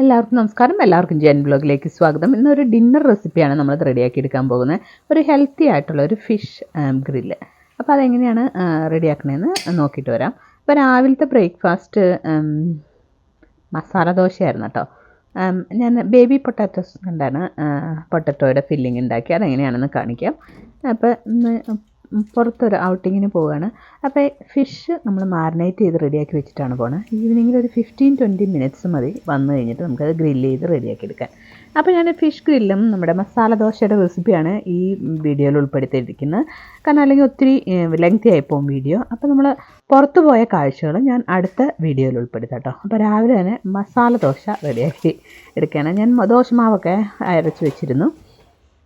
എല്ലാവർക്കും നമസ്കാരം. എല്ലാവർക്കും ജെൻ ബ്ലോഗിലേക്ക് സ്വാഗതം. ഇന്നൊരു ഡിന്നർ റെസിപ്പിയാണ് നമ്മൾ റെഡിയാക്കി എടുക്കാൻ പോകുന്നത്. ഒരു ഹെൽത്തി ആയിട്ടുള്ള ഒരു ഫിഷ് ഗ്രില്ല്. അപ്പോൾ അതെങ്ങനെയാണ് റെഡിയാക്കണതെന്ന് നോക്കിയിട്ട് വരാം. അപ്പോൾ രാവിലത്തെ ബ്രേക്ക്ഫാസ്റ്റ് മസാല ദോശയായിരുന്നു കേട്ടോ. ഞാൻ ബേബി പൊട്ടാറ്റോസ് കൊണ്ടാണ് പൊട്ടറ്റോയുടെ ഫില്ലിങ് ഉണ്ടാക്കി. അതെങ്ങനെയാണെന്ന് കാണിക്കാം. അപ്പോൾ പുറത്തൊരു ഔട്ടിങ്ങിന് പോവുകയാണ്. അപ്പോൾ ഫിഷ് നമ്മൾ മാരിനേറ്റ് ചെയ്ത് റെഡിയാക്കി വെച്ചിട്ടാണ് പോകുന്നത്. ഈവനിങ്ങിൽ ഒരു 15-20 മിനിറ്റ്സ് മതി വന്നു കഴിഞ്ഞിട്ട് നമുക്കത് ഗ്രില്ല് ചെയ്ത് റെഡിയാക്കി എടുക്കാൻ. അപ്പോൾ ഞാൻ ഫിഷ് ഗ്രില്ലും നമ്മുടെ മസാല ദോശയുടെ റെസിപ്പിയാണ് ഈ വീഡിയോയിൽ ഉൾപ്പെടുത്തിയിരിക്കുന്നത്. കാരണം അല്ലെങ്കിൽ ഒത്തിരി ലെങ്തി ആയിപ്പോവും വീഡിയോ. അപ്പോൾ നമ്മൾ പുറത്തു പോയ കാഴ്ചകൾ ഞാൻ അടുത്ത വീഡിയോയിൽ ഉൾപ്പെടുത്താം കേട്ടോ. അപ്പോൾ രാവിലെ തന്നെ മസാല ദോശ റെഡിയാക്കി എടുക്കുകയാണ്. ഞാൻ ദോശമാവൊക്കെ അരച്ച് വെച്ചിരുന്നു.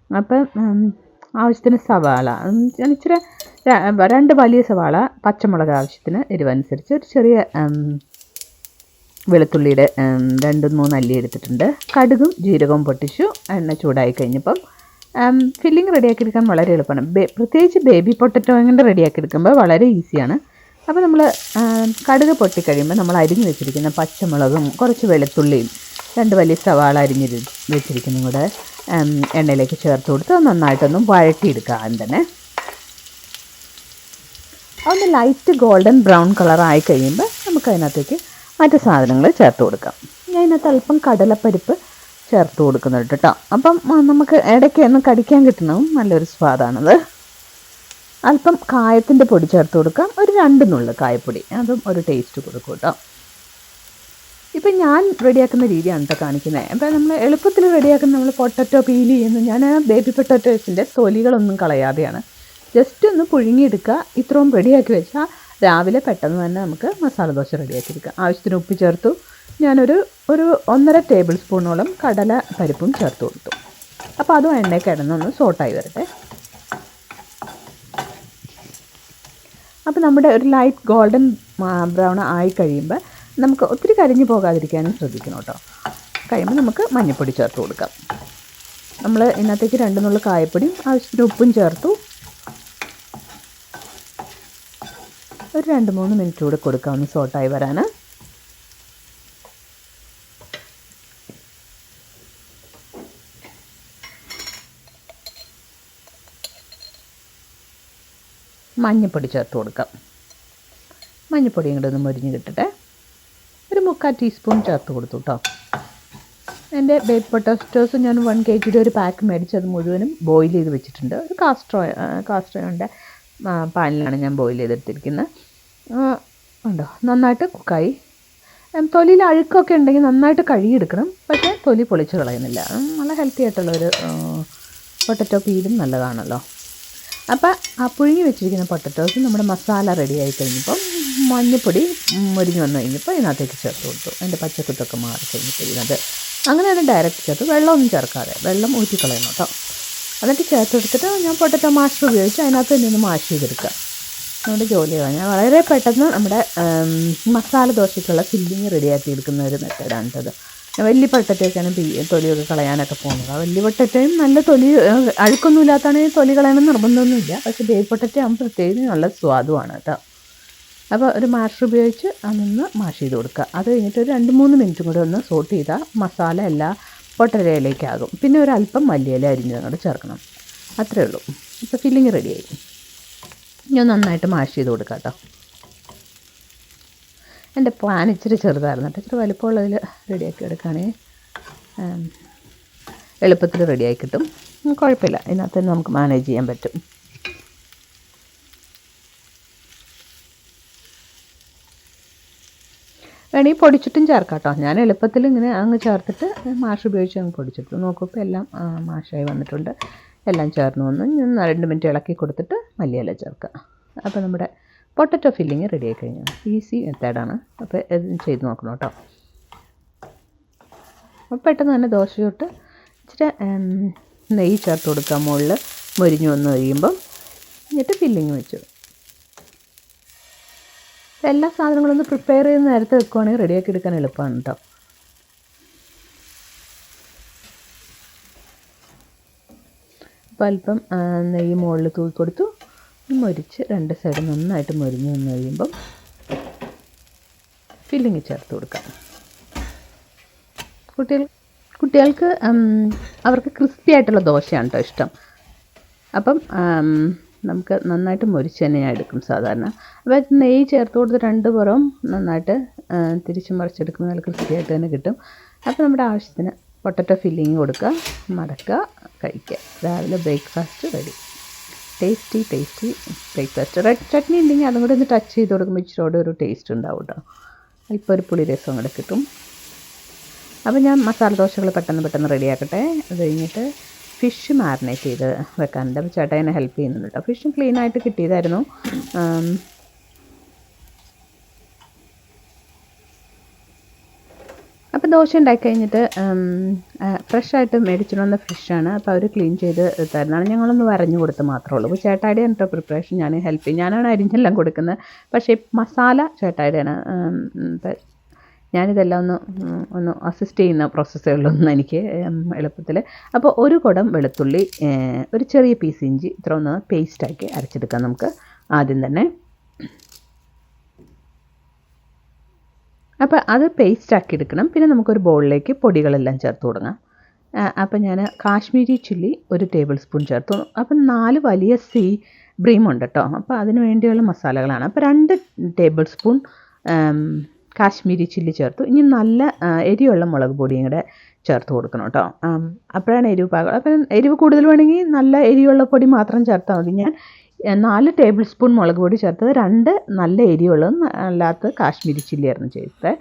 അപ്പം ആവശ്യത്തിന് സവാള, ഇച്ചിരി 2 വലിയ സവാള, പച്ചമുളക് ആവശ്യത്തിന് എരിവനുസരിച്ച്, ഒരു ചെറിയ വെളുത്തുള്ളിയുടെ 2-3 അല്ലി എടുത്തിട്ടുണ്ട്. കടുകും ജീരകവും പൊട്ടിച്ചു. എണ്ണ ചൂടായി കഴിഞ്ഞപ്പം ഫില്ലിങ് റെഡിയാക്കി എടുക്കാൻ വളരെ എളുപ്പമാണ്. പ്രത്യേകിച്ച് ബേബി പൊട്ടറ്റോ കൊണ്ട് റെഡിയാക്കി എടുക്കുമ്പോൾ വളരെ ഈസിയാണ്. അപ്പോൾ നമ്മൾ കടുക് പൊട്ടിക്കഴിയുമ്പോൾ നമ്മൾ അരിഞ്ഞ് വെച്ചിരിക്കുന്ന പച്ചമുളകും കുറച്ച് വെളുത്തുള്ളിയും 2 വലിയ സവാള അരിഞ്ഞ് വെച്ചിരിക്കുന്നതും കൂടെ എണ്ണയിലേക്ക് ചേർത്ത് കൊടുത്ത് നന്നായിട്ടൊന്നും വഴറ്റിയെടുക്കുക. ആദ്യം തന്നെ ഒന്ന് ലൈറ്റ് ഗോൾഡൻ ബ്രൗൺ കളറായി കഴിയുമ്പോൾ നമുക്കതിനകത്തേക്ക് മറ്റു സാധനങ്ങൾ ചേർത്ത് കൊടുക്കാം. ഞാൻ അതിനകത്ത് അല്പം കടലപ്പരിപ്പ് ചേർത്ത് കൊടുക്കുന്നുണ്ട് കേട്ടോ. അപ്പം നമുക്ക് ഇടയ്ക്ക് ഒന്ന് കടിക്കാൻ കിട്ടണതും നല്ലൊരു സ്വാദാണത്. അല്പം കായത്തിൻ്റെ പൊടി ചേർത്ത് കൊടുക്കാം. ഒരു 2 നുള്ള് കായപ്പൊടി, അതും ഒരു ടേസ്റ്റ് കൊടുക്കും കേട്ടോ. ഇപ്പം ഞാൻ റെഡിയാക്കുന്ന രീതിയാണ് കേട്ടോ കാണിക്കുന്നത്. അപ്പോൾ നമ്മൾ എളുപ്പത്തിൽ റെഡിയാക്കുന്ന നമ്മൾ പൊട്ടറ്റോ പീൽ ചെയ്യുന്നു. ഞാൻ ബേബി പൊട്ടറ്റോസിൻ്റെ തൊലികളൊന്നും കളയാതെയാണ് ജസ്റ്റ് ഒന്ന് പുഴുങ്ങിയെടുക്കുക. ഇത്രയും റെഡിയാക്കി വെച്ചാൽ രാവിലെ പെട്ടെന്ന് തന്നെ നമുക്ക് മസാല ദോശ റെഡിയാക്കി എടുക്കാം. ആവശ്യത്തിന് ഉപ്പ് ചേർത്തു. ഞാനൊരു 1.5 ടേബിൾ സ്പൂണോളം കടല പരിപ്പും ചേർത്ത് കൊടുത്തു. അപ്പോൾ അതും എണ്ണയിൽ കിടന്നൊന്ന് സോട്ടായി വരട്ടെ. അപ്പോൾ നമ്മുടെ ഒരു ലൈറ്റ് ഗോൾഡൻ ബ്രൗൺ ആയി കഴിയുമ്പോൾ നമുക്ക് ഒത്തിരി കരിഞ്ഞു പോകാതിരിക്കാനും ശ്രദ്ധിക്കണം കേട്ടോ. കഴിയുമ്പോൾ നമുക്ക് മഞ്ഞൾപ്പൊടി ചേർത്ത് കൊടുക്കാം. നമ്മൾ ഇതിനകത്തേക്ക് 2 നുള്ള് കായപ്പൊടിയും ആവശ്യത്തിന് ഉപ്പും ചേർത്തു. ഒരു 2-3 മിനിറ്റ് കൂടെ കൊടുക്കാം ഒന്ന് സോട്ടായി വരാൻ. മഞ്ഞൾപ്പൊടി ചേർത്ത് കൊടുക്കാം. മഞ്ഞൾപ്പൊടിയും കൂടെ ഒന്ന് മൊരിഞ്ഞ് കിട്ടട്ടെ. ഒരു 3/4 ടീസ്പൂൺ ചേർത്ത് കൊടുത്തു കേട്ടോ. എൻ്റെ ബേബി പൊട്ടാറ്റോസ് ഞാൻ 1 kg ഒരു പാക്ക് മേടിച്ച് അത് മുഴുവനും ബോയിൽ ചെയ്ത് വെച്ചിട്ടുണ്ട്. ഒരു കാസ്ട്രോയുടെ പാനിലാണ് ഞാൻ ബോയിൽ ചെയ്തെടുത്തിരിക്കുന്നത്. ഉണ്ടോ, നന്നായിട്ട് കുക്കായി. തൊലിയിൽ അഴുക്കൊക്കെ ഉണ്ടെങ്കിൽ നന്നായിട്ട് കഴുകിയെടുക്കണം. പക്ഷേ തൊലി പൊളിച്ച് കളയുന്നില്ല. നല്ല ഹെൽത്തി ആയിട്ടുള്ളൊരു പൊട്ടറ്റോ പീലും നല്ലതാണല്ലോ. അപ്പോൾ ആ പുഴുങ്ങി വെച്ചിരിക്കുന്ന പൊട്ടറ്റോസ് നമ്മുടെ മസാല റെഡി ആയി കഴിഞ്ഞപ്പം മഞ്ഞൾപ്പൊടി മൊരിഞ്ഞ് വന്നു കഴിഞ്ഞപ്പോൾ ഇതിനകത്തേക്ക് ചേർത്ത് കൊടുത്തു. അതിൻ്റെ പച്ചക്കുത്തൊക്കെ മാറി കഴിഞ്ഞപ്പോൾ ഇതിനകത്ത് അങ്ങനെയാണ് ഡയറക്റ്റ് ചേർത്ത്, വെള്ളമൊന്നും ചേർക്കാതെ, വെള്ളം ഊറ്റിക്കളയണം കേട്ടോ. എന്നിട്ട് ചേർത്തെടുത്തിട്ട് ഞാൻ പൊട്ടറ്റോ മാഷർ ഉപയോഗിച്ച് അതിനകത്ത് നിന്ന് മാഷ് ചെയ്തെടുക്കുക. നമ്മുടെ ജോലി കഴിഞ്ഞാൽ വളരെ പെട്ടെന്ന് നമ്മുടെ മസാല ദോശയ്ക്കുള്ള ഫില്ലിങ് റെഡിയാക്കി എടുക്കുന്ന ഒരു മെത്തേഡാണ് കേട്ടത്. വലിയ പൊട്ടറ്റോയ്ക്കാണ് തൊലിയൊക്കെ കളയാനൊക്കെ പോകുന്നത്. വലിയ പൊട്ടറ്റയും നല്ല തൊലി അഴുക്കൊന്നും ഇല്ലാത്തതാണെങ്കിൽ തൊലി കളയണമെന്ന് നിർബന്ധമൊന്നുമില്ല. പക്ഷേ ബേബി പൊട്ടറ്റോ ആകുമ്പോൾ പ്രത്യേകിച്ച് നല്ല സ്വാദുമാണ് കേട്ടോ. അപ്പോൾ ഒരു മാഷർ ഉപയോഗിച്ച് അതൊന്ന് മാഷ് ചെയ്ത് കൊടുക്കുക. അത് കഴിഞ്ഞിട്ട് ഒരു 2-3 മിനിറ്റും കൂടെ ഒന്ന് സോട്ട് ചെയ്താൽ മസാല എല്ലാ പൊട്ടറ്റയിലേക്കാകും. പിന്നെ ഒരു അല്പം മല്ലിയില അരിഞ്ഞ് അങ്ങോട്ട് ചേർക്കണം. അത്രയേ ഉള്ളൂ. ഇപ്പോൾ ഫില്ലിങ് റെഡിയായി. ഞാൻ നന്നായിട്ട് മാഷ് ചെയ്ത് കൊടുക്കാം കേട്ടോ. എൻ്റെ പാൻ ഇച്ചിരി ചെറുതായിരുന്നു കേട്ടോ. ഇച്ചിരി വലിപ്പമുള്ളതിൽ റെഡിയാക്കി എടുക്കുകയാണെങ്കിൽ എളുപ്പത്തിൽ റെഡിയായി കിട്ടും. കുഴപ്പമില്ല, ഇതിനകത്ത് തന്നെ നമുക്ക് മാനേജ് ചെയ്യാൻ പറ്റും. വേണമെങ്കിൽ പൊടിച്ചിട്ടും ചേർക്കാം കേട്ടോ. ഞാൻ എളുപ്പത്തിൽ ഇങ്ങനെ അങ്ങ് ചേർത്തിട്ട് മാഷ് ഉപയോഗിച്ച് അങ്ങ് പൊടിച്ചിട്ടു. നോക്കുമ്പോൾ എല്ലാം മാഷായി വന്നിട്ടുണ്ട്. എല്ലാം ചേർന്ന് വന്ന് 2 മിനിറ്റ് ഇളക്കി കൊടുത്തിട്ട് മല്ലിയില ചേർക്കുക. അപ്പോൾ നമ്മുടെ പൊട്ടറ്റോ ഫില്ലിങ് റെഡി ആയി കഴിഞ്ഞു. ഈസി മെത്തേഡാണ്. അപ്പോൾ ഇത് ചെയ്ത് നോക്കണം കേട്ടോ. അപ്പോൾ പെട്ടെന്ന് തന്നെ ദോശ ചുട്ട് ഇച്ചിരി നെയ്യ് ചേർത്ത് കൊടുക്കുക. മുകളിൽ മൊരിഞ്ഞ് വന്ന് കഴിയുമ്പം എന്നിട്ട് ഫില്ലിങ് വെച്ചു. എല്ലാ സാധനങ്ങളും ഒന്ന് പ്രിപ്പയർ ചെയ്ത് നേരത്തെ വെക്കുവാണെങ്കിൽ റെഡിയാക്കി എടുക്കാൻ എളുപ്പമാണ് കേട്ടോ. അപ്പോൾ അല്പം നെയ്യ് മുകളിൽ തൂക്കി കൊടുത്തു. മൊരിച്ച് 2 സൈഡ് നന്നായിട്ട് മൊരിഞ്ഞ് വന്ന് കഴിയുമ്പം ഫില്ലിങ് ചേർത്ത് കൊടുക്കാം. കുട്ടികൾക്ക് അവർക്ക് ക്രിസ്പി ആയിട്ടുള്ള ദോശയാണ് കേട്ടോ ഇഷ്ടം. അപ്പം നമുക്ക് നന്നായിട്ട് മുരിച്ച് തന്നെ ഞാൻ എടുക്കും സാധാരണ. അപ്പോൾ നെയ്യ് ചേർത്ത് കൊടുത്ത് 2 പുറവും നന്നായിട്ട് തിരിച്ച് മറിച്ചെടുക്കുമ്പോൾ നല്ല ക്രിസ്പി ആയിട്ട് തന്നെ കിട്ടും. അപ്പോൾ നമ്മുടെ ആവശ്യത്തിന് പൊട്ടറ്റോ ഫില്ലിങ് കൊടുക്കുക, മടക്കുക, കഴിക്കുക. രാവിലെ breakfast ready. Tasty breakfast. Red chutney ഉണ്ടെങ്കിൽ അതും കൂടെ ഒന്ന് ടച്ച് ചെയ്ത് കൊടുക്കുമ്പോൾ ഇച്ചിരി ഒരു ടേസ്റ്റ് ഉണ്ടാവും കേട്ടോ. ഇപ്പോൾ ഒരു പുളി രസം കൂടെ കിട്ടും. അപ്പോൾ ഞാൻ മസാല ദോശകൾ പെട്ടെന്ന് റെഡിയാക്കട്ടെ. അത് കഴിഞ്ഞിട്ട് ഫിഷ് മാരിനേറ്റ് ചെയ്ത് വെക്കാനുണ്ട്. അപ്പോൾ ചേട്ടാ എന്നെ ഹെൽപ്പ് ചെയ്യുന്നുണ്ട് കേട്ടോ. ഫിഷും ക്ലീനായിട്ട് കിട്ടിയതായിരുന്നു. അപ്പോൾ ദോശ ഉണ്ടാക്കി കഴിഞ്ഞിട്ട് ഫ്രഷായിട്ട് മേടിച്ചിട്ട് വന്ന ഫിഷാണ്. അപ്പോൾ അവർ ക്ലീൻ ചെയ്ത് തരുന്നതാണ്. ഞങ്ങളൊന്ന് വരഞ്ഞു കൊടുത്ത് മാത്രമേ ഉള്ളൂ. അപ്പോൾ ചേട്ടായിയുടെയാണ് കേട്ടോ പ്രിപ്പറേഷൻ. ഞാൻ ഹെൽപ്പ് ചെയ്യും. ഞാനാണ് അരിഞ്ഞെല്ലാം കൊടുക്കുന്നത്. പക്ഷേ മസാല ചേട്ടായിയുടെയാണ്. ഞാനിതെല്ലാം ഒന്ന് അസിസ്റ്റ് ചെയ്യുന്ന പ്രോസസ്സേ ഉള്ളൂ എനിക്ക് എളുപ്പത്തിൽ. അപ്പോൾ ഒരു കുടം വെളുത്തുള്ളി, ഒരു ചെറിയ പീസ് ഇഞ്ചി, ഇത്ര ഒന്ന് പേസ്റ്റാക്കി അരച്ചെടുക്കാം നമുക്ക് ആദ്യം തന്നെ. അപ്പോൾ അത് പേസ്റ്റാക്കി എടുക്കണം. പിന്നെ നമുക്കൊരു ബൗളിലേക്ക് പൊടികളെല്ലാം ചേർത്ത് കൊടുക്കാം. അപ്പോൾ ഞാൻ കാശ്മീരി ചില്ലി 1 ടേബിൾ സ്പൂൺ ചേർത്തു. അപ്പം 4 വലിയ ബ്രീമുണ്ട് കേട്ടോ. അപ്പോൾ അതിന് വേണ്ടിയുള്ള മസാലകളാണ്. അപ്പോൾ 2 ടേബിൾ സ്പൂൺ കാശ്മീരി ചില്ലി ചേർത്തു. ഇനി നല്ല എരിയുള്ള മുളക് പൊടിയും കൂടെ ചേർത്ത് കൊടുക്കണം കേട്ടോ. അപ്പോഴാണ് എരിവ് പാകം. അപ്പം എരിവ് കൂടുതൽ വേണമെങ്കിൽ നല്ല എരിയുള്ള പൊടി മാത്രം ചേർത്താൽ മതി. ഞാൻ 4 ടേബിൾ സ്പൂൺ മുളക് പൊടി ചേർത്തത്, 2 നല്ല എരിവുള്ളതും അല്ലാത്ത കാശ്മീരി ചില്ലിയായിരുന്നു ചേർത്തത്.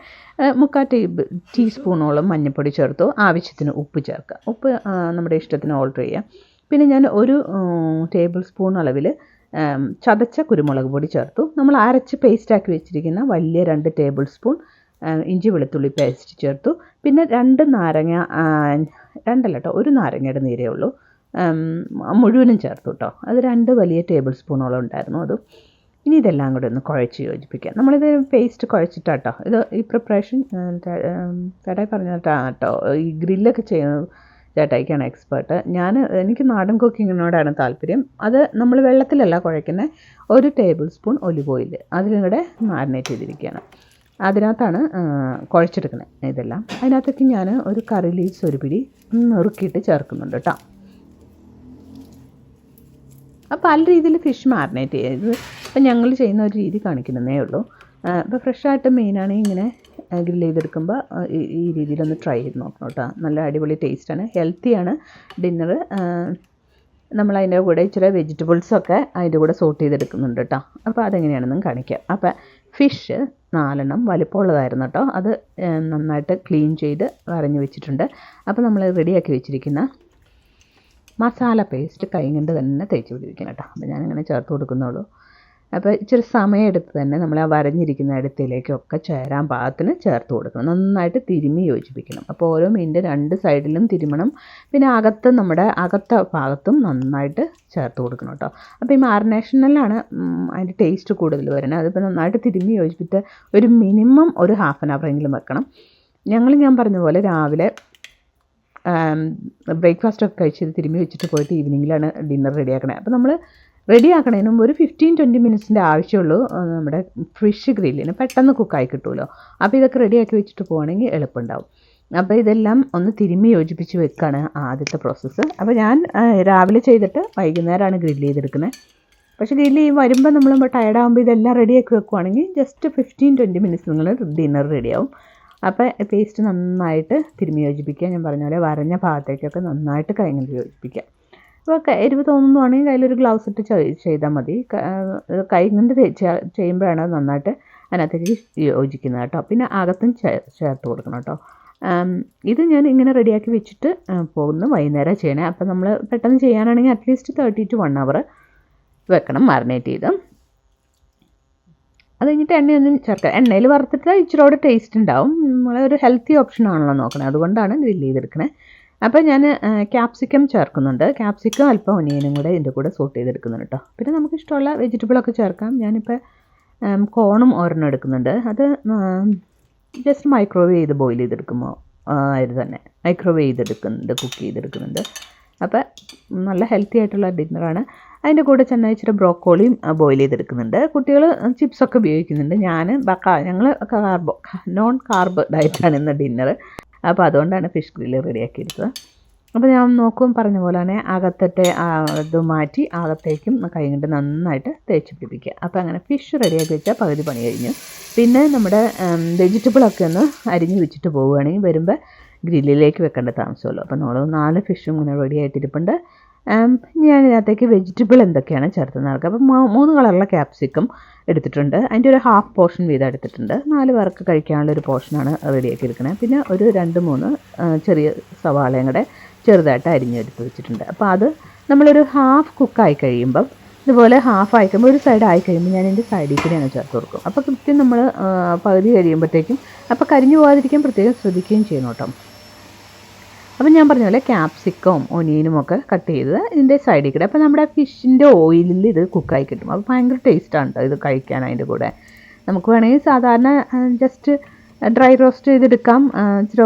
3/4 ടീസ്പൂണോളം മഞ്ഞൾപ്പൊടി ചേർത്തു. ആവശ്യത്തിന് ഉപ്പ് ചേർക്കുക. ഉപ്പ് നമ്മുടെ ഇഷ്ടത്തിന് ഓൾട്ടർ ചെയ്യാം. പിന്നെ ഞാൻ 1 ടേബിൾ സ്പൂൺ അളവിൽ ചതച്ച കുരുമുളക് പൊടി ചേർത്തു. നമ്മൾ അരച്ച് പേസ്റ്റാക്കി വെച്ചിരിക്കുന്ന വലിയ 2 ടേബിൾ സ്പൂൺ ഇഞ്ചി വെളുത്തുള്ളി പേസ്റ്റ് ചേർത്തു. പിന്നെ 2 നാരങ്ങ, 2 അല്ല കേട്ടോ, 1 നാരങ്ങയുടെ നീരേ ഉള്ളൂ, മുഴുവനും ചേർത്തു കേട്ടോ. അത് 2 വലിയ ടേബിൾ സ്പൂണോളം ഉണ്ടായിരുന്നു അതും. ഇനി ഇതെല്ലാം കൂടെ ഒന്ന് കുഴച്ച് യോജിപ്പിക്കാം. നമ്മളിത് പേസ്റ്റ് കുഴച്ചിട്ടാട്ടോ ഈ പ്രിപ്പറേഷൻ ചേട്ടായി പറഞ്ഞിട്ടാണ് കേട്ടോ. ഈ ഗ്രില്ലൊക്കെ ചെയ്യുന്നത് ചേട്ടായിക്കാണ് എക്സ്പേർട്ട്. എനിക്ക് നാടൻ കുക്കിങ്ങിനോടാണ് താല്പര്യം. അത് നമ്മൾ വെള്ളത്തിലല്ല കുഴയ്ക്കുന്നത്. 1 ടേബിൾ സ്പൂൺ ഒലിവ് ഓയിൽ അതിലും കൂടെ മാരിനേറ്റ് ചെയ്തിരിക്കുകയാണ്. അതിനകത്താണ് കുഴച്ചെടുക്കുന്നത് ഇതെല്ലാം. അതിനകത്തേക്ക് ഞാൻ ഒരു കറി ലീവ്സ് 1 പിടി നുറുക്കിയിട്ട് ചേർക്കുന്നുണ്ട് കേട്ടോ. അപ്പോൾ പല രീതിയിൽ ഫിഷ് മാരിനേറ്റ് ചെയ്ത് ഇപ്പം ഞങ്ങൾ ചെയ്യുന്ന ഒരു രീതി കാണിക്കുന്നതേ ഉള്ളൂ. ഇപ്പോൾ ഫ്രഷായിട്ട് മെയിനാണെങ്കിൽ ഇങ്ങനെ ഗ്രില്ല് ചെയ്തെടുക്കുമ്പോൾ ഈ രീതിയിലൊന്ന് ട്രൈ ചെയ്ത് നോക്കണം കേട്ടോ. നല്ല അടിപൊളി ടേസ്റ്റാണ്, ഹെൽത്തിയാണ് ഡിന്നർ. നമ്മൾ അതിൻ്റെ കൂടെ ഇച്ചിരി വെജിറ്റബിൾസൊക്കെ അതിൻ്റെ കൂടെ സോട്ട് ചെയ്തെടുക്കുന്നുണ്ട് കേട്ടോ. അപ്പോൾ അതെങ്ങനെയാണെന്നും കാണിക്കാം. അപ്പോൾ ഫിഷ് 4 വലിപ്പമുള്ളതായിരുന്നു കേട്ടോ. അത് നന്നായിട്ട് ക്ലീൻ ചെയ്ത് വരഞ്ഞ് വെച്ചിട്ടുണ്ട്. അപ്പോൾ നമ്മൾ റെഡിയാക്കി വെച്ചിരിക്കുന്ന മസാല പേസ്റ്റ് കൈ കൊണ്ട് തന്നെ തേച്ച് പിടിപ്പിക്കണം കേട്ടോ. അപ്പോൾ ഞാനിങ്ങനെ ചേർത്ത് കൊടുക്കുന്നുള്ളൂ. അപ്പോൾ ഇച്ചിരി സമയമെടുത്ത് തന്നെ നമ്മൾ ആ വരഞ്ഞിരിക്കുന്ന ഇടത്തിലേക്കൊക്കെ ചേരാൻ പാകത്തിന് ചേർത്ത് കൊടുക്കണം. നന്നായിട്ട് തിരുമ്മി യോജിപ്പിക്കണം. അപ്പോൾ ഓരോ മീനിൻ്റെ 2 സൈഡിലും തിരുമണം. പിന്നെ അകത്തെ ഭാഗത്തും നന്നായിട്ട് ചേർത്ത് കൊടുക്കണം കേട്ടോ. അപ്പോൾ ഈ മാരിനേഷനിലാണ് അതിൻ്റെ ടേസ്റ്റ് കൂടുതൽ വരുന്നത്. അതിപ്പോൾ നന്നായിട്ട് തിരുമ്മി യോജിപ്പിച്ച് ഒരു മിനിമം ഒരു ഹാഫ് ആൻ അവറെങ്കിലും വെക്കണം. ഞാൻ പറഞ്ഞ പോലെ രാവിലെ ബ്രേക്ക്ഫാസ്റ്റൊക്കെ കഴിച്ച് തിരുമ്മി വെച്ചിട്ട് പോയിട്ട് ഈവനിങ്ങിലാണ് ഡിന്നർ റെഡിയാക്കണേ. അപ്പോൾ നമ്മൾ റെഡിയാക്കണതിന് മുമ്പ് ഒരു 15-20 മിനിറ്റ്സിൻ്റെ ആവശ്യമുള്ളൂ നമ്മുടെ ഫിഷ് ഗ്രില്ലിന്. പെട്ടെന്ന് കുക്കായി കിട്ടുമല്ലോ. അപ്പോൾ ഇതൊക്കെ റെഡിയാക്കി വെച്ചിട്ട് പോവുകയാണെങ്കിൽ എളുപ്പമുണ്ടാവും. അപ്പോൾ ഇതെല്ലാം ഒന്ന് തിരുമ്മി യോജിപ്പിച്ച് വെക്കുകയാണ് ആദ്യത്തെ പ്രോസസ്സ്. അപ്പോൾ ഞാൻ രാവിലെ ചെയ്തിട്ട് വൈകുന്നേരമാണ് ഗ്രില്ല് ചെയ്തെടുക്കുന്നത്. പക്ഷേ ഗ്രില്ല് വരുമ്പോൾ നമ്മൾ ടയർഡാകുമ്പോൾ ഇതെല്ലാം റെഡിയാക്കി വെക്കുകയാണെങ്കിൽ ജസ്റ്റ് 15-20 മിനിറ്റ്സ് നിങ്ങൾ ഡിന്നർ റെഡിയാവും. അപ്പോൾ പേസ്റ്റ് നന്നായിട്ട് തിരുമ്മി യോജിപ്പിക്കുക. ഞാൻ പറഞ്ഞ പോലെ വരഞ്ഞ ഭാഗത്തേക്കൊക്കെ നന്നായിട്ട് കൈ കൊണ്ട് യോജിപ്പിക്കുക. അപ്പോൾ എരിവ് തോന്നുവാണെങ്കിൽ കയ്യിലൊരു ഗ്ലൗസ് ഇട്ട് ചെയ്താൽ മതി. കൈ കൊണ്ട് ചെയ്യുമ്പോഴാണ് അത് നന്നായിട്ട് അതിനകത്തേക്ക് യോജിക്കുന്നത് കേട്ടോ. പിന്നെ അകത്തും ചേർത്ത് കൊടുക്കണം കേട്ടോ. ഇത് ഞാൻ ഇങ്ങനെ റെഡിയാക്കി വെച്ചിട്ട് പോകുന്നു. വൈകുന്നേരം ചെയ്യണേ. അപ്പോൾ നമ്മൾ പെട്ടെന്ന് ചെയ്യാനാണെങ്കിൽ അറ്റ്ലീസ്റ്റ് 30 to 1 hour വെക്കണം മാരിനേറ്റ് ചെയ്ത്. അത് കഴിഞ്ഞിട്ട് എണ്ണയൊന്നും ചേർക്കാം. എണ്ണയിൽ വറുത്തിട്ട് ഇച്ചിരി ടേസ്റ്റ് ഉണ്ടാവും. നമ്മളൊരു ഹെൽത്തി ഓപ്ഷൻ ആണല്ലോ നോക്കണേ. അതുകൊണ്ടാണ് ഗ്രില്ല് ചെയ്തെടുക്കണേ. അപ്പോൾ ഞാൻ ക്യാപ്സിക്കം ചേർക്കുന്നുണ്ട്. ക്യാപ്സിക്കം അല്പം ഒനിയനും കൂടെ ഇതിൻ്റെ കൂടെ സോട്ട് ചെയ്തെടുക്കുന്നുണ്ട് കേട്ടോ. പിന്നെ നമുക്ക് ഇഷ്ടമുള്ള വെജിറ്റബിളൊക്കെ ചേർക്കാം. ഞാനിപ്പോൾ കോണും ഒരെണ്ണം എടുക്കുന്നുണ്ട്. അത് ജസ്റ്റ് മൈക്രോവേവ് ചെയ്ത് ബോയിൽ ചെയ്തെടുക്കുമ്പോൾ ആയത് തന്നെ മൈക്രോവേവ് ചെയ്തെടുക്കുന്നുണ്ട്, കുക്ക് ചെയ്തെടുക്കുന്നുണ്ട്. അപ്പോൾ നല്ല ഹെൽത്തി ആയിട്ടുള്ള ഡിന്നറാണ്. അതിൻ്റെ കൂടെ ചെന്നാൽ ഇച്ചിരി ബ്രോക്കോളിയും ബോയിൽ ചെയ്തെടുക്കുന്നുണ്ട്. കുട്ടികൾ ചിപ്സൊക്കെ ഉപയോഗിക്കുന്നുണ്ട്. ഞങ്ങൾ നോൺ കാർബ് ഡയറ്റാണ് ഇന്ന് ഡിന്നർ. അപ്പോൾ അതുകൊണ്ടാണ് ഫിഷ് ഗ്രില്ല് റെഡിയാക്കിയെടുത്തത്. അപ്പോൾ ഞാൻ നോക്കും പറഞ്ഞ പോലെ തന്നെ അകത്തത്തെ ഇത് മാറ്റി അകത്തേക്കും കൈ കൊണ്ട് നന്നായിട്ട് തേച്ച് പിടിപ്പിക്കുക. അപ്പോൾ അങ്ങനെ ഫിഷ് റെഡിയാക്കി വെച്ചാൽ പകുതി പണി കഴിഞ്ഞു. പിന്നെ നമ്മുടെ വെജിറ്റബിളൊക്കെ ഒന്ന് അരിഞ്ഞ് വെച്ചിട്ട് പോവുകയാണെങ്കിൽ വരുമ്പോൾ ഗ്രില്ലിലേക്ക് വെക്കേണ്ട താമസമല്ലോ. അപ്പോൾ നമ്മൾ 4 ഫിഷും ഇങ്ങനെ റെഡി ആയിട്ടിരിപ്പുണ്ട്. ഞാൻ ഇതിനകത്തേക്ക് വെജിറ്റബിൾ എന്തൊക്കെയാണ് ചേർത്ത് നടക്കുക. അപ്പോൾ 3 കളറുള്ള ക്യാപ്സിക്കം എടുത്തിട്ടുണ്ട്. അതിൻ്റെ ഒരു ഹാഫ് പോർഷൻ വീതം എടുത്തിട്ടുണ്ട്. 4 പേർക്ക് കഴിക്കാനുള്ളൊരു പോർഷനാണ് റെഡിയാക്കി എടുക്കുന്നത്. പിന്നെ ഒരു 2-3 ചെറിയ സവാളയും കൂടെ ചെറുതായിട്ട് അരിഞ്ഞെടുത്ത് വെച്ചിട്ടുണ്ട്. അപ്പോൾ അത് നമ്മളൊരു ഹാഫ് കുക്കായി കഴിയുമ്പം ഇതുപോലെ ഹാഫ് ആയി കഴിയുമ്പോൾ ഒരു സൈഡ് ആയി കഴിയുമ്പോൾ ഞാൻ എൻ്റെ സൈഡിൽ കൂടെയാണ് ചേർത്ത് കൊടുക്കും. അപ്പോൾ കൃത്യം നമ്മൾ പകുതി കഴിയുമ്പോഴത്തേക്കും അപ്പോൾ കരിഞ്ഞു പോകാതിരിക്കാൻ പ്രത്യേകം ശ്രദ്ധിക്കുകയും ചെയ്യണം കേട്ടോ. അപ്പം ഞാൻ പറഞ്ഞ പോലെ ക്യാപ്സിക്കവും ഒനിയനും ഒക്കെ കട്ട് ചെയ്ത് ഇതിൻ്റെ സൈഡിൽ കൂടെ അപ്പോൾ നമ്മുടെ ഫിഷിൻ്റെ ഓയിലിൽ ഇത് കുക്കായി കിട്ടും. അപ്പോൾ ഭയങ്കര ടേസ്റ്റാണ് കേട്ടോ ഇത് കഴിക്കാൻ. അതിൻ്റെ കൂടെ നമുക്ക് വേണമെങ്കിൽ സാധാരണ ജസ്റ്റ് ഡ്രൈ റോസ്റ്റ് ചെയ്തെടുക്കാം, ഇച്ചിരി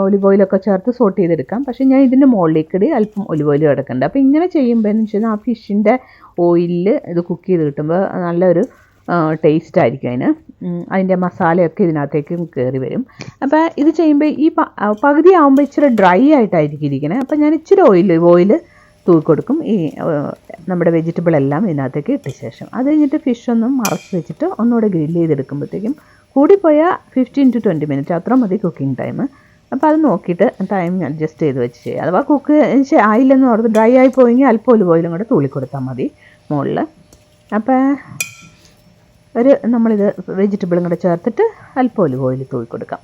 ഒലിവ് ഓയിലൊക്കെ ചേർത്ത് സോട്ട് ചെയ്തെടുക്കാം. പക്ഷേ ഞാൻ ഇതിൻ്റെ മുകളിലേക്കിടി അല്പം ഒലിവ് ഓയിൽ കിടക്കുന്നുണ്ട്. അപ്പോൾ ഇങ്ങനെ ചെയ്യുമ്പോൾ എന്ന് വെച്ച് കഴിഞ്ഞാൽ ആ ഫിഷിൻ്റെ ഓയിലിൽ ഇത് കുക്ക് ചെയ്ത് കിട്ടുമ്പോൾ നല്ലൊരു ടേസ്റ്റ് ആയിരിക്കും അതിന്. അതിൻ്റെ മസാലയൊക്കെ ഇതിനകത്തേക്ക് കയറി വരും. അപ്പോൾ ഇത് ചെയ്യുമ്പോൾ ഈ പകുതി ആകുമ്പോൾ ഇച്ചിരി ഡ്രൈ ആയിട്ടായിരിക്കും ഇരിക്കുന്നത്. അപ്പോൾ ഞാൻ ഇച്ചിരി ഓയിൽ തൂക്കി കൊടുക്കും ഈ നമ്മുടെ വെജിറ്റബിൾ എല്ലാം ഇതിനകത്തേക്ക് ഇട്ട ശേഷം. അത് കഴിഞ്ഞിട്ട് ഫിഷ് ഒന്ന് മറച്ച് വെച്ചിട്ട് ഒന്നുകൂടെ ഗ്രില്ല് ചെയ്തെടുക്കുമ്പോഴത്തേക്കും കൂടിപ്പോയാൽ 15 to 20 മിനിറ്റ് അത്ര മതി കുക്കിംഗ് ടൈം. അപ്പോൾ അത് നോക്കിയിട്ട് ടൈം അഡ്ജസ്റ്റ് ചെയ്ത് വെച്ച് ചെയ്യുക. അഥവാ കുക്ക് ആയില്ലെന്ന് ഓർത്ത് ഡ്രൈ ആയി പോയെങ്കിൽ അല്പം ഒലിവ് ഓയിലും കൂടെ തൂളി കൊടുത്താൽ മതി മുകളിൽ. അപ്പോൾ നമ്മളിത് വെജിറ്റബിളും കൂടെ ചേർത്തിട്ട് അല്പം ഒലിവ് ഓയിൽ തൂക്കി കൊടുക്കാം.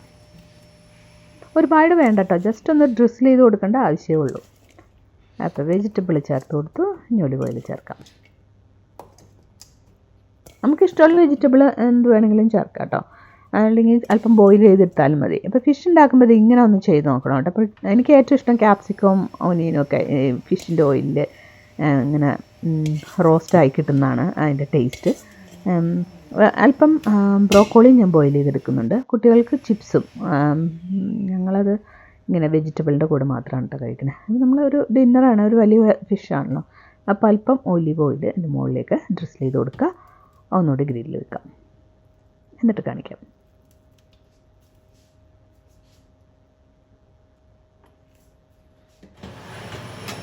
ഒരുപാട് വേണ്ട കേട്ടോ, ജസ്റ്റ് ഒന്ന് ഡ്രിസിൽ ചെയ്ത് കൊടുക്കേണ്ട ആവശ്യമേ ഉള്ളൂ. അപ്പോൾ വെജിറ്റബിൾ ചേർത്ത് കൊടുത്തു, ഇനി ഒലിവ് ഓയിൽ ചേർക്കാം. നമുക്കിഷ്ടമുള്ള വെജിറ്റബിൾ എന്ത് വേണമെങ്കിലും ചേർക്കാം കേട്ടോ, അല്ലെങ്കിൽ അല്പം ബോയിൽ ചെയ്തെടുത്താലും മതി. അപ്പോൾ ഫിഷ് ഉണ്ടാക്കുമ്പോൾ ഇത് ഇങ്ങനെ ഒന്ന് ചെയ്ത് നോക്കണം കേട്ടോ. അപ്പോൾ എനിക്ക് ഏറ്റവും ഇഷ്ടം ക്യാപ്സിക്കവും ഒനിയനും ഒക്കെ ഫിഷിൻ്റെ ഓയിലിൽ ഇങ്ങനെ റോസ്റ്റായി കിട്ടുന്നതാണ് അതിൻ്റെ ടേസ്റ്റ്. അല്പം ബ്രോക്കോളി ഞാൻ ബോയിൽ ചെയ്തെടുക്കുന്നുണ്ട്. കുട്ടികൾക്ക് ചിപ്സും. ഞങ്ങളത് ഇങ്ങനെ വെജിറ്റബിളിൻ്റെ കൂടെ മാത്രമാണ് കേട്ടോ കഴിക്കുന്നത്. അത് നമ്മളൊരു ഡിന്നറാണ്, ഒരു വലിയ ഫിഷാണല്ലോ. അപ്പോൾ അല്പം ഒലിവ് ഓയിൽ അതിൻ്റെ മുകളിലേക്ക് ഡ്രിസിൽ ചെയ്ത് കൊടുക്കുക. ഒന്നുകൂടി ഗ്രില്ല് വെക്കാം, എന്നിട്ട് കാണിക്കാം.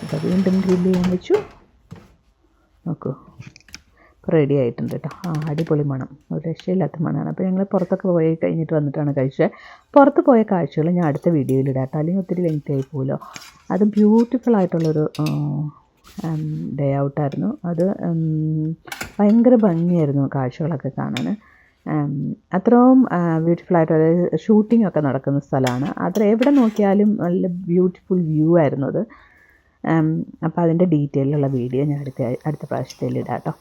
അപ്പോൾ വീണ്ടും ഗ്രില്ല് ചെയ്യാൻ വെച്ചു. നോക്കൂ, റെഡി ആയിട്ടുണ്ട് കേട്ടോ. അടിപൊളി മണം, ഒരു രക്ഷയില്ലാത്ത മണമാണ്. അപ്പോൾ ഞങ്ങൾ പുറത്തൊക്കെ പോയി കഴിഞ്ഞിട്ട് വന്നിട്ടാണ് കഴിച്ചത്. പുറത്ത് പോയ കാഴ്ചകൾ ഞാൻ അടുത്ത വീഡിയോയിൽ ഇടാം കേട്ടോ, അല്ലെങ്കിൽ ഒത്തിരി ലെങ്ത് ആയി പോകുമല്ലോ. അത് ബ്യൂട്ടിഫുൾ ആയിട്ടുള്ളൊരു ഡേ ഔട്ടായിരുന്നു. അത് ഭയങ്കര ഭംഗിയായിരുന്നു കാഴ്ചകളൊക്കെ കാണാൻ. അത്രയും ബ്യൂട്ടിഫുള്ളായിട്ട്, അതായത് ഷൂട്ടിംഗ് ഒക്കെ നടക്കുന്ന സ്ഥലമാണ്. അത്ര എവിടെ നോക്കിയാലും നല്ല ബ്യൂട്ടിഫുൾ വ്യൂ ആയിരുന്നു അത്. അപ്പോൾ അതിൻ്റെ ഡീറ്റെയിലുള്ള വീഡിയോ ഞാൻ അടുത്ത പ്രാവശ്യത്തിൽ ഇടാം കേട്ടോ.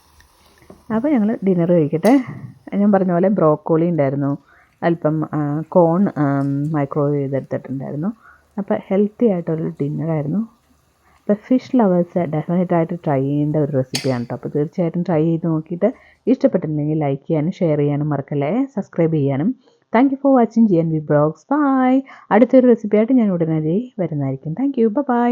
അപ്പോൾ ഞങ്ങൾ ഡിന്നർ കഴിക്കട്ടെ. ഞാൻ പറഞ്ഞ പോലെ ബ്രോക്കോളി ഉണ്ടായിരുന്നു, അല്പം കോൺ മൈക്രോവേവ് ചെയ്തെടുത്തിട്ടുണ്ടായിരുന്നു. അപ്പോൾ ഹെൽത്തി ആയിട്ടുള്ളൊരു ഡിന്നറായിരുന്നു. അപ്പോൾ ഫിഷ് ലവേഴ്സ് ഡെഫിനറ്റായിട്ട് ട്രൈ ചെയ്യേണ്ട ഒരു റെസിപ്പിയാണ് കേട്ടോ. അപ്പോൾ തീർച്ചയായിട്ടും ട്രൈ ചെയ്ത് നോക്കിയിട്ട് ഇഷ്ടപ്പെട്ടിട്ടുണ്ടെങ്കിൽ ലൈക്ക് ചെയ്യാനും ഷെയർ ചെയ്യാനും മറക്കല്ലേ, സബ്സ്ക്രൈബ് ചെയ്യാനും. Thank you for watching GNV Vlogs. Bye. അടുത്തൊരു റെസിപ്പിയായിട്ട് ഞാൻ ഉടനെ വരുന്നതായിരിക്കും. Thank you. ബൈ.